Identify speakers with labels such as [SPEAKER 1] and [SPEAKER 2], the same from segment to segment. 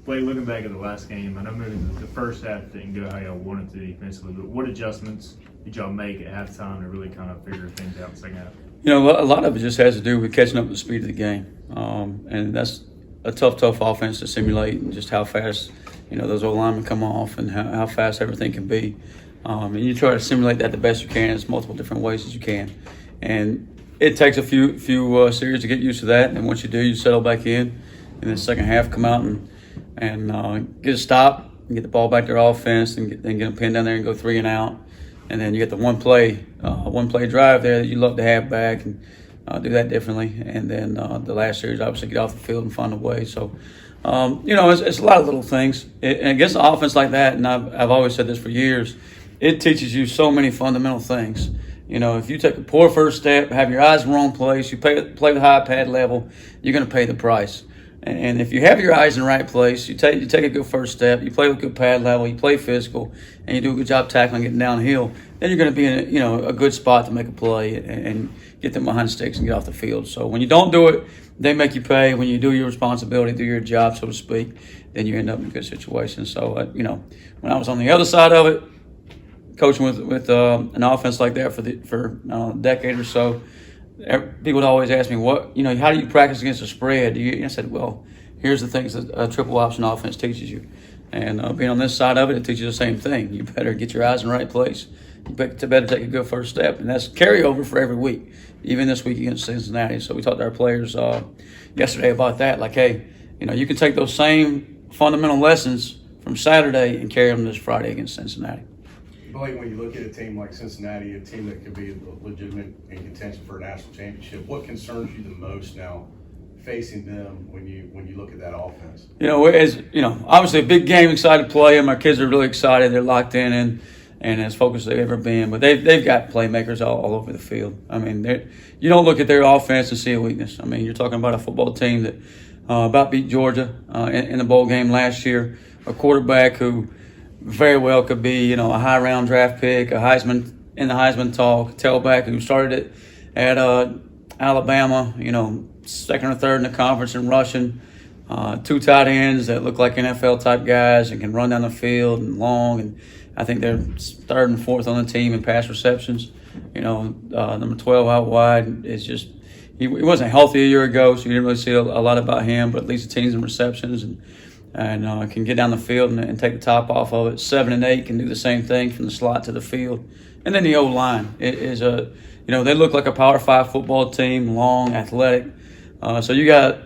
[SPEAKER 1] Blake, looking back at the last game, I know maybe the first half didn't go how y'all wanted to defensively, but what adjustments did y'all make at halftime to really kind of figure things out in the second half?
[SPEAKER 2] You know, a lot of it just has to do with catching up with the speed of the game. And that's a tough offense to simulate, and just how fast, those old linemen come off and how fast everything can be. And you try to simulate that the best you can in multiple different ways as you can. And it takes a few series to get used to that. And once you do, you settle back in the second half, come out and get a stop and get the ball back to their offense and get them pinned down there and go 3 and out. And then you get the one play drive there that you love to have back and do that differently. And then the last series, obviously, get off the field and find a way. So, it's a lot of little things. And against an offense like that, and I've always said this for years, it teaches you so many fundamental things. If you take a poor first step, have your eyes in the wrong place, you play the high pad level, you're going to pay the price. And if you have your eyes in the right place, you take a good first step, you play with good pad level, you play physical, and you do a good job tackling, getting downhill, then you're going to be in a good spot to make a play and get them behind the sticks and get off the field. So when you don't do it, they make you pay. When you do your responsibility, do your job, so to speak, then you end up in a good situation. So, when I was on the other side of it, coaching with an offense like that for a decade or so, people would always ask me, how do you practice against a spread? I said, well, here's the things that a triple option offense teaches you. And being on this side of it, it teaches you the same thing. You better get your eyes in the right place. You better take a good first step. And that's carryover for every week, even this week against Cincinnati. So we talked to our players yesterday about that. Like, hey, you can take those same fundamental lessons from Saturday and carry them this Friday against Cincinnati.
[SPEAKER 3] Blake, when you look at a team like Cincinnati, a team that could be legitimate in contention for a national championship, what concerns you the most now facing them when you look at that offense?
[SPEAKER 2] Obviously a big game, excited to play, and my kids are really excited. They're locked in and as focused as they've ever been. But they've got playmakers all over the field. I mean, you don't look at their offense and see a weakness. I mean, you're talking about a football team that about beat Georgia in the bowl game last year, a quarterback who very well could be, a high round draft pick, a Heisman in the Heisman talk, tailback who started it at Alabama, second or third in the conference in rushing, 2 tight ends that look like NFL type guys and can run down the field and long, and I think they're 3rd and 4th on the team in pass receptions. Number 12 out wide is just he wasn't healthy a year ago, so you didn't really see a lot about him, but at least the team's in receptions and can get down the field and take the top off of it. 7 and 8 can do the same thing from the slot to the field. And then the O-line is they look like a Power 5 football team, long, athletic. So you got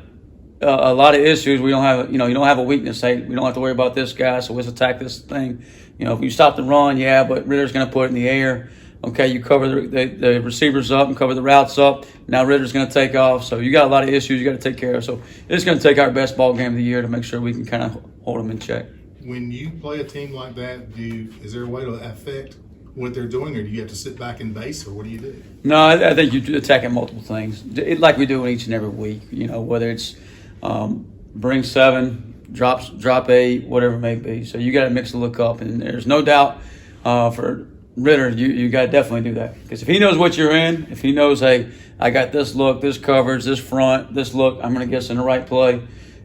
[SPEAKER 2] a lot of issues. We don't have, you don't have a weakness. Hey, we don't have to worry about this guy, so let's attack this thing. If you stop the run, yeah, but Ritter's going to put it in the air. Okay, you cover the receivers up and cover the routes up. Now Ritter's going to take off. So you got a lot of issues you got to take care of. So it's going to take our best ball game of the year to make sure we can kind of hold them in check.
[SPEAKER 4] When you play a team like that, is there a way to affect what they're doing, or do you have to sit back and base, or what do you do?
[SPEAKER 2] No, I think you attack at multiple things, like we do each and every week. Whether it's bring 7, drop 8, whatever it may be. So you got to mix the look up, and there's no doubt for Ritter, you got to definitely do that, because if he knows what you're in, if he knows, hey, I got this look, this coverage, this front, this look, I'm going to get in the right play,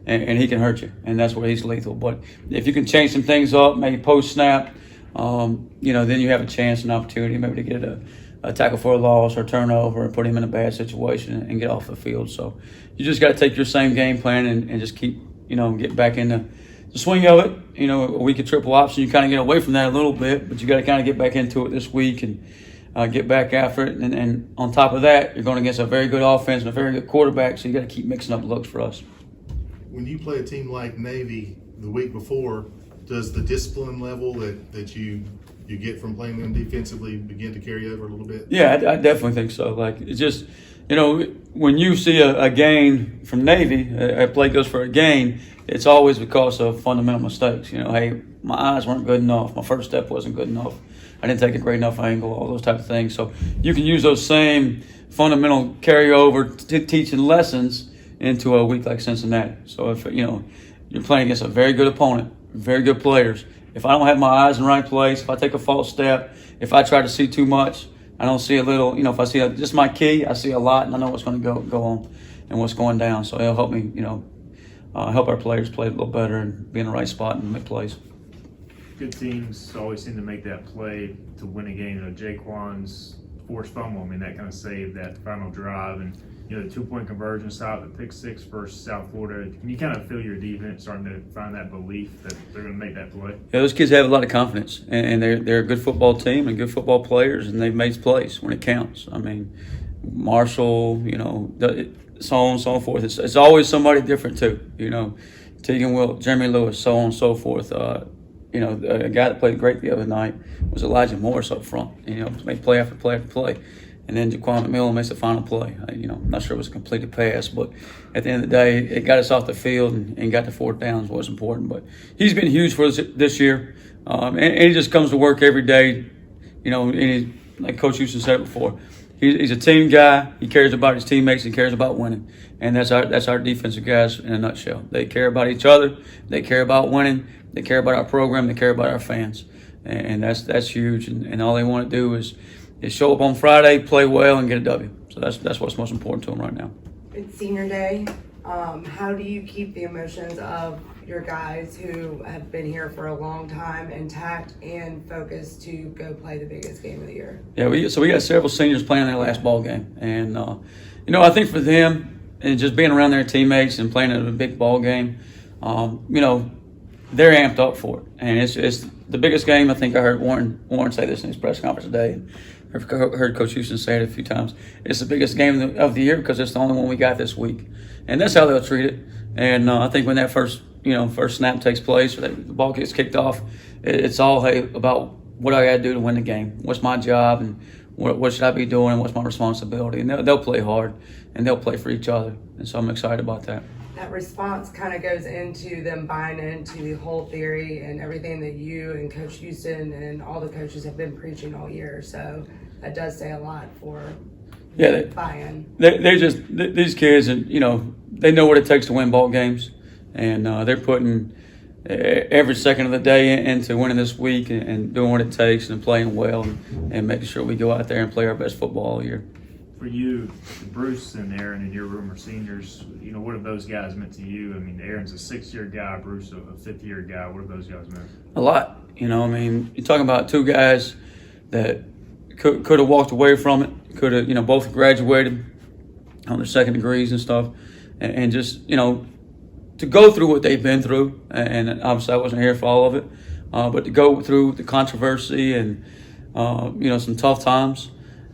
[SPEAKER 2] and he can hurt you, and that's where he's lethal. But if you can change some things up, maybe post snap, then you have a chance, an opportunity, maybe to get a tackle for a loss or turnover and put him in a bad situation and get off the field. So you just got to take your same game plan and just keep, get back into the swing of it. A week of triple option, you kind of get away from that a little bit, but you got to kind of get back into it this week and get back after it. And on top of that, you're going against a very good offense and a very good quarterback, so you got to keep mixing up looks for us.
[SPEAKER 4] When you play a team like Navy the week before, does the discipline level that you get from playing them defensively begin to carry over a little bit?
[SPEAKER 2] Yeah, I definitely think so. Like, it's just, when you see a gain from Navy, a play goes for a gain, it's always because of fundamental mistakes. Hey, my eyes weren't good enough. My first step wasn't good enough. I didn't take a great enough angle, all those type of things. So you can use those same fundamental carryover teaching lessons into a week like Cincinnati. So if, you're playing against a very good opponent, very good players, if I don't have my eyes in the right place, if I take a false step, if I try to see too much, I don't see a little, if I see just my key, I see a lot, and I know what's going to go on and what's going down. So it'll help me, help our players play a little better and be in the right spot and make plays.
[SPEAKER 1] Good teams always seem to make that play to win a game. You know, Jaquan's forced fumble, I mean, that kind of saved that final drive. And, you know, the 2-point conversion stop, the pick six versus South Florida. Can you kind of feel your defense starting to find that belief that they're going to make that play?
[SPEAKER 2] Yeah, those kids have a lot of confidence, and they're a good football team and good football players, and they've made plays when it counts. I mean, Marshall, you know, so on and so forth. It's always somebody different too. You know, Tegan Wilt, Jeremy Lewis, so on and so forth. You know, a guy that played great the other night was Elijah Morris up front. You know, made play after play after play. And then Jaquan McMillan makes the final play. You know, I'm not sure it was a completed pass, but at the end of the day, it got us off the field and got the 4th downs was important. But he's been huge for us this year. And he just comes to work every day. You know, and like Coach Houston said before, he's a team guy. He cares about his teammates. He cares about winning. And that's our defensive guys in a nutshell. They care about each other. They care about winning. They care about our program. They care about our fans. And that's huge. And all they want to do is show up on Friday, play well, and get a W. So that's what's most important to them right now.
[SPEAKER 5] It's senior day. How do you keep the emotions of your guys who have been here for a long time intact and focused to go play the biggest game of the year?
[SPEAKER 2] Yeah, we got several seniors playing their last ball game. And, you know, I think for them, and just being around their teammates and playing in a big ball game, you know, they're amped up for it. And it's the biggest game. I think I heard Warren say this in his press conference today. And I've heard Coach Houston say it a few times. It's the biggest game of the year because it's the only one we got this week. And that's how they'll treat it. And I think when that first snap takes place or the ball gets kicked off, it's all, hey, about what I got to do to win the game. What's my job and what should I be doing and what's my responsibility. And they'll play hard and they'll play for each other. And so I'm excited about that.
[SPEAKER 5] That response kind of goes into them buying into the whole theory and everything that you and Coach Houston and all the coaches have been preaching all year. So that does say a lot for buy-in.
[SPEAKER 2] They're just these kids, and you know they know what it takes to win ball games, and they're putting every second of the day into winning this week and doing what it takes and playing well and making sure we go out there and play our best football all year.
[SPEAKER 1] For you, Bruce and Aaron in your room are seniors. You know, what have those guys meant to you? I mean, Aaron's a 6-year guy, Bruce a 5th-year guy. What have those guys meant?
[SPEAKER 2] A lot. You know, I mean, you're talking about 2 guys that could have walked away from it, could have, you know, both graduated on their 2nd degrees and stuff, and just, you know, to go through what they've been through, and obviously I wasn't here for all of it, but to go through the controversy and, you know, some tough times,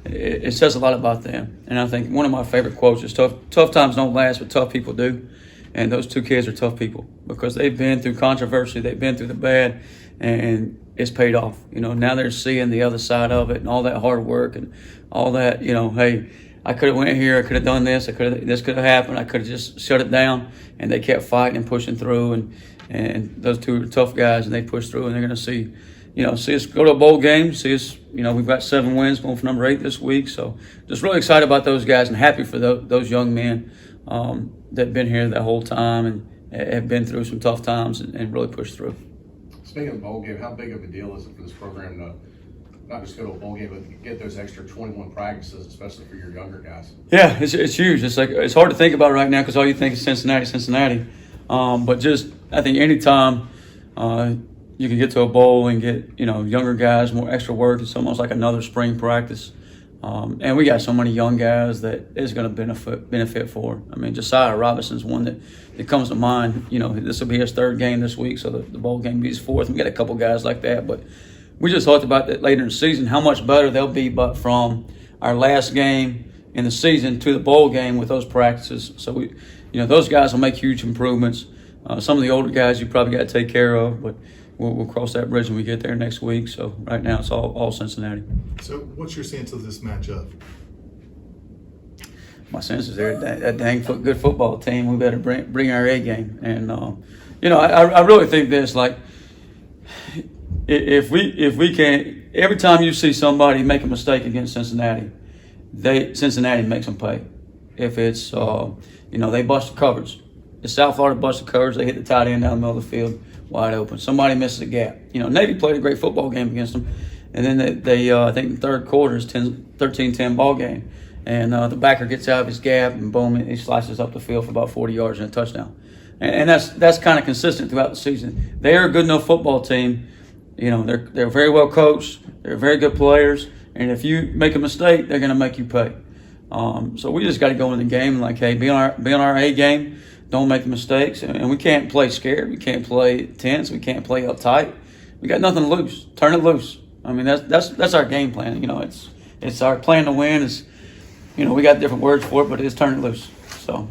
[SPEAKER 2] it says a lot about them. And I think one of my favorite quotes is tough times don't last, but tough people do. And those 2 kids are tough people because they've been through controversy, they've been through the bad, and it's paid off. You know, now they're seeing the other side of it and all that hard work and all that, you know, hey, I could have went here, I could have done this, this could have happened, I could have just shut it down. And they kept fighting and pushing through, and those 2 are tough guys, and they pushed through, and they're going to see us go to a bowl game, see us, you know, we've got 7 wins, going for number 8 this week. So just really excited about those guys and happy for those young men that have been here that whole time and have been through some tough times and really pushed through.
[SPEAKER 3] Speaking of bowl game, how big of a deal is it for this program to not just go to a bowl game, but get those extra 21 practices, especially for your younger guys?
[SPEAKER 2] Yeah, it's huge. It's hard to think about right now because all you think is Cincinnati. But just I think anytime you can get to a bowl and get, you know, younger guys more extra work, it's almost like another spring practice. And we got so many young guys that it's going to benefit for. I mean, Josiah Robinson's one that comes to mind. You know, this will be his 3rd game this week, so the bowl game will be his 4th. We got a couple guys like that, but we just talked about that later in the season, how much better they'll be but from our last game in the season to the bowl game with those practices. So, you know, those guys will make huge improvements. Some of the older guys you probably got to take care of, but we'll cross that bridge when we get there next week. So right now it's all Cincinnati.
[SPEAKER 4] So what's your sense of this matchup?
[SPEAKER 2] My sense is they're a dang good football team. We better bring our A game. And, you know, I really think this, like, if we can, every time you see somebody make a mistake against Cincinnati makes them pay. If it's, you know, they bust the coverage. If South Florida busted coverage, they hit the tight end down the middle of the field wide open. Somebody misses a gap. You know, Navy played a great football game against them. And then they I think the 3rd quarter is 13-10 ball game. And the backer gets out of his gap and boom, he slices up the field for about 40 yards and a touchdown. And that's kind of consistent throughout the season. They are a good enough football team. You know, they're very well coached. They're very good players. And if you make a mistake, they're going to make you pay. So we just got to go in the game like, hey, be on our A game. Don't make mistakes. And we can't play scared. We can't play tense. We can't play uptight. We got nothing to lose. Turn it loose. I mean, that's our game plan. You know, it's our plan to win. Is, you know, we got different words for it, but it's turn it loose. So.